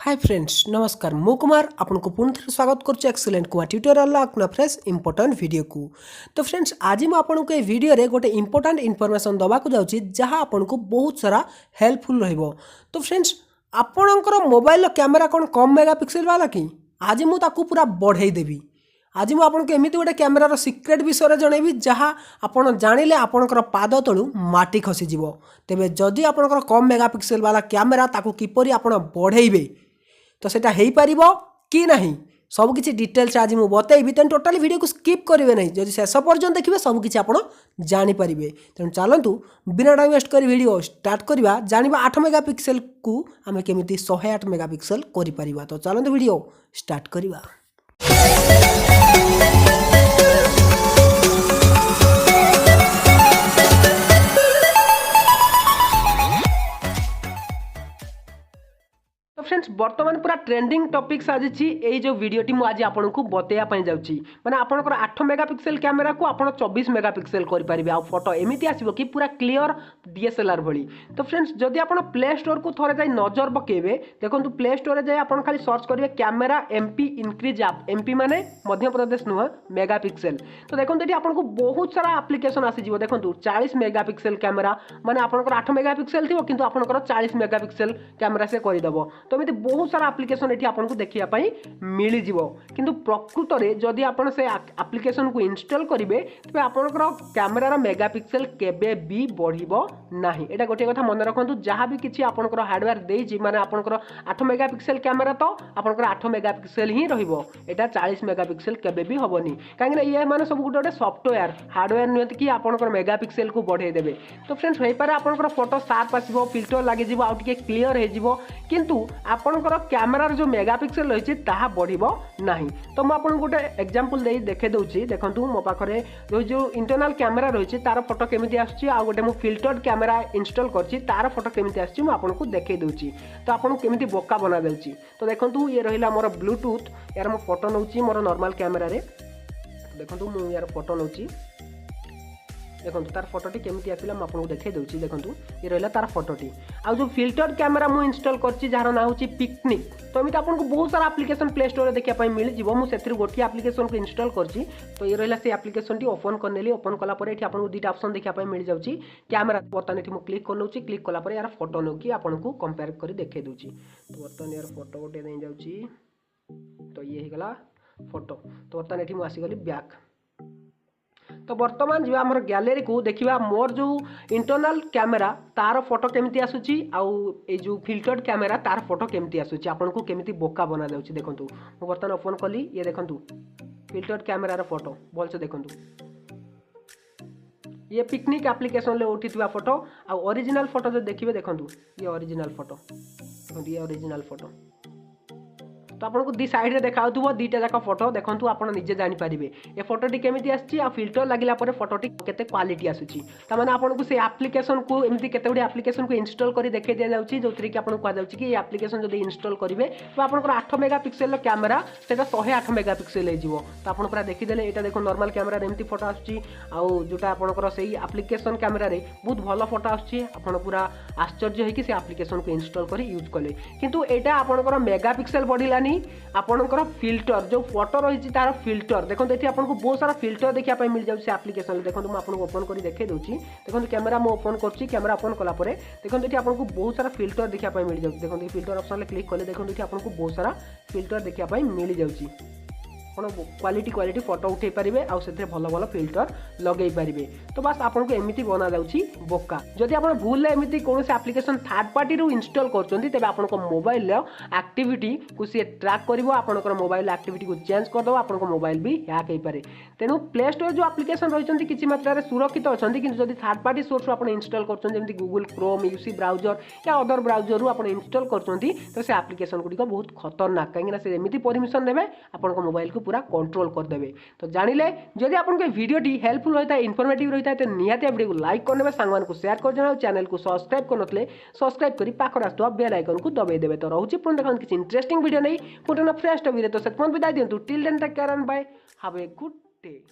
Hi friends नमस्कार मु कुमार आपको पुणी थे स्वागत करुच्चे एक्सीलेंट कुमार ट्यूटोरियल अपना फ्रेश इंपोर्टाट वीडियो को। तो फ्रेंड्स आज मैं आपको ये वीडियो रे गोटे इंपोर्टाट इनफॉरमेशन दबाक जाऊँगी जहाँ आपको बहुत सारा हेल्पफुल रहिबो। तो फ्रेंड्स आपणकर मोबाइल कैमेरा कौन कम मेगापिक्सेल वाला कि आज मुझे पूरा बढ़ई देवी। आज मुझे आपको एमती गोटे कैमेरार सिक्रेट विषय जनइबी जहाँ आप जानिले आपणकर पाद तलू माटी खसीज। तेबे जदि आपणकर कम मेगापिक्सेल वाला कैमेरा ताकू किपरि आपण बढ़ेबे तो सेटा हेई पारिबो कि नहीं सब किसी डिटेल्स आज मुझे बतैबी। तेणु टोटाली वीडियो को स्किप करेंगे नहीं, जब शेष पर्यंत देखिए सब किसी आप जानीपर। तेणु चलतु बिना टाइम वेस्ट कर वीडियो स्टार्ट करवा जाना 8 मेगापिक्सेल को आम केमी 108 मेगापिक्सेल कर। तो चलतु वीडियो स्टार्ट करवा। फ्रेंड्स बर्तमान पूरा ट्रेंडिंग टॉपिक साजिची ए जो वीडियोटी मु आज आपको बतैया जाऊँगी माने आपनकर 8 मेगापिक्सेल कैमेरा को आप 24 मेगापिक्सेल करें आ फोटो एमती आसो कि पूरा क्लियर DSLR भली। तो फ्रेंड्स जदि आप प्ले स्टोर को थोड़े जाए नजर पकेबे देखो प्ले स्टोर जाए आप खाली सर्च करेंगे कैमेरा MP इंक्रीज आप MP माने मध्य प्रदेश नुह मेगापिक्सेल। तो देखो ये आपको बहुत सारा एप्लिकेशन आसीज देखो 40 मेगापिक्सेल कैमेरा माने आपनकर 8 मेगापिक्सेल थी किंतु आपनकर 40 मेगापिक्सेल कैमेरा से करदेव। तो एमती बहुत सारा एप्लिकेशन ये आपको देखापी मिल किंतु प्रकृत में जदि आप से एप्लिकेशन को इंस्टॉल करेंगे तेज आपंकर कैमेरार मेगापिक्सेल केबे भी बढ़िबो नाही। एटा गोटे कथा मन रखु जहाँ भी किसी आपंकर हार्डवेयर देछि माने आपंकर 8 मेगापिक्सेल कैमेरा तो आपंकर 8 मेगापिक्सेल ही रहिबो। एटा 40 मेगापिक्सेल केबे भी हबनी कहीं ये माने सब गोटे सॉफ्टवेयर हार्डवेयर नुहत कि आपंकर मेगापिक्सेल को बढ़े देबे। तो फ्रेंड्स हो पारे आपंकर फोटो शार्प आसीबो फिल्टर लागि आउ टिके क्लियर हो किंतु आपणकर कैमेरार जो मेगापिक्सेल रही है बढ़िबो नाही। तो मुझे आपको गोटे एग्जांपल दे देखे दूसरी देखो मो पाखे जो इंटरनल कैमेरा रही तार फोटो केमी आसूँ आ गोटे मुझे फिल्टर्ड कैमेरा इंस्टॉल करछि तार फोटो केमी आसूँ आपको देखे दूसरी। तो आपको केमी बोका बना दूसरी। तो देखो ये रहा मोर ब्लूटूथ यार मो फोटो नौ मोर नॉर्मल कैमेरा रे देखो मुझे यार फोटो नौ देखो तार फोटोटी केमी आसला मुझे देखे दूसरी। देखो ये रहा तार फोटोटी आ जो फिल्टर्ड कैमेरा मुझे इंस्टॉल करछि जार ना होची पिकनिक। तो एमती आपको बहुत सारा एप्लिकेशन प्ले स्टोर में देखा मिल जाव मुझे गोटे एप्लिकेशन को इंस्टॉल करछि। तो ये रहा से एप्लिकेशन टी ओपन करनेली ओपन कलापर ये आपको दुईटा ऑप्शन देखा मिल जाऊँगी कैमेरा बर्तमान ये क्लिक कर नौची क्लिक कलापर यार फोटो नौकी आपको कंपेयर कर देखे दूसरी। तो बर्तमान यार फोटो गोटे नहीं जाऊँगी तो ये होगा फोटो। तो बर्तमान ये मुझे आसीगली बैक। तो बर्तमान जी आम गैलेरी को देखा मोर जो इंटरनल कैमेरा तार फोटो केमती आसूची आउ ए जो फिल्टर्ड कैमेरा तार फोटो केमती आसूची आपको केमती बोका बना जाऊँगी। देखो मुझे बर्तमान ओपन कली ये देखो फिल्टर्ड कैमेरार फोटो भलसे देखो ये पिकनिक एप्लिकेशन ले उठी फोटो आ ओरिजिनल फोटो जो देखिए देखो ये ओरिजिनल फोटो ये ओरिजिनल फोटो। तो आपको दी साइड में देखा दीटा जाक फोटो देखो आप निजे जानीपर ये फोटोटी केमी आसी फिल्टर लगे फोटोटी केते क्वालिटी आसूची तमाने आपको से एप्लिकेशन को एमती केते गुडी एप्लिकेशन को इंस्टॉल कर देखे दि जाऊँगी जो थी कि आपको कहुँ कि ये एप्लिकेशन जब इंस्टॉल करेंगे तो आपंकर 8 मेगापिक्सेल कैमेरा से 108 मेगापिक्सेल हो। तो आप पूरा देखीदे यहाँ देखो नॉर्मल कैमेरा एमती फोटो आसूची आउ जोटा आपंकर से एप्लिकेशन कैमेरा बहुत भल फोटो आसूची आप पूरा आश्चर्य होगी से एप्लिकेशन को इंस्टॉल कर यूज कले किंतु यहाँ आपंकर मेगापिक्सेल बढ़लानी आपंकर फिल्टर जो फोटो रही तार फिल्टर देखो ये आपको बहुत सारा फिल्टर देखा मिल जाए एप्लिकेशन। देखो मुझे आपको ओपन कर देखे दूसरी देखो कैमेरा मुझे ओपन कर कैमेरा ओपन कलापर देखो ये आपको बहुत सारा फिल्टर देखा मिल जाए। देखो फिल्टर ऑप्शन क्लिक कले देखो ये आपको बहुत सारा फिल्टर देखा मिल जाऊँगी क्वालिटी फोटो उठे पारे आउ से भल भल फिल्टर लगे पारे। तो बस आपको एमती बना जाऊँगी बोका। जदि आप भूल एमती कौन एप्लिकेशन थर्ड पार्टी इंस्टॉल कर आपको मोबाइल एक्टिविटी को सी ट्रैक कर मोबाइल एक्टिविटी को चेंज करदे आपको मोबाइल भी हैक हो पारे। तेणु प्ले स्टोर जो एप्लिकेशन रही किसी मात्रा सुरक्षित अच्छा कि जब थर्ड पार्टी सोर्स आप इंस्टॉल कर गूगल क्रोम यूसी ब्राउजर या अदर ब्राउजर आप इंस्टॉल कर तो से एप्लिकेशन गुड़िक बहुत खतरनाक कहीं एमती परमिशन देवे आपको मोबाइल को पूरा कंट्रोल करदे। तो जानिले जदि आपको वीडियोटी हेल्पफुल होता है इनफॉर्मेटिव रहता है तो निहाती वीडियो को लाइक करने सांग को शेयर कर जनाओ चैनल को सब्सक्राइब करनथले सब्सक्राइब करी पाखर आसुवा बेल आइकन को दबाई देवे। तो रहउची पुणी देखन किसी इंटरेस्टिंग वीडियो नहीं पुणी फ्रेश टॉपिक तो से फोन विदाई दियंतु till then take care and bye have a good day.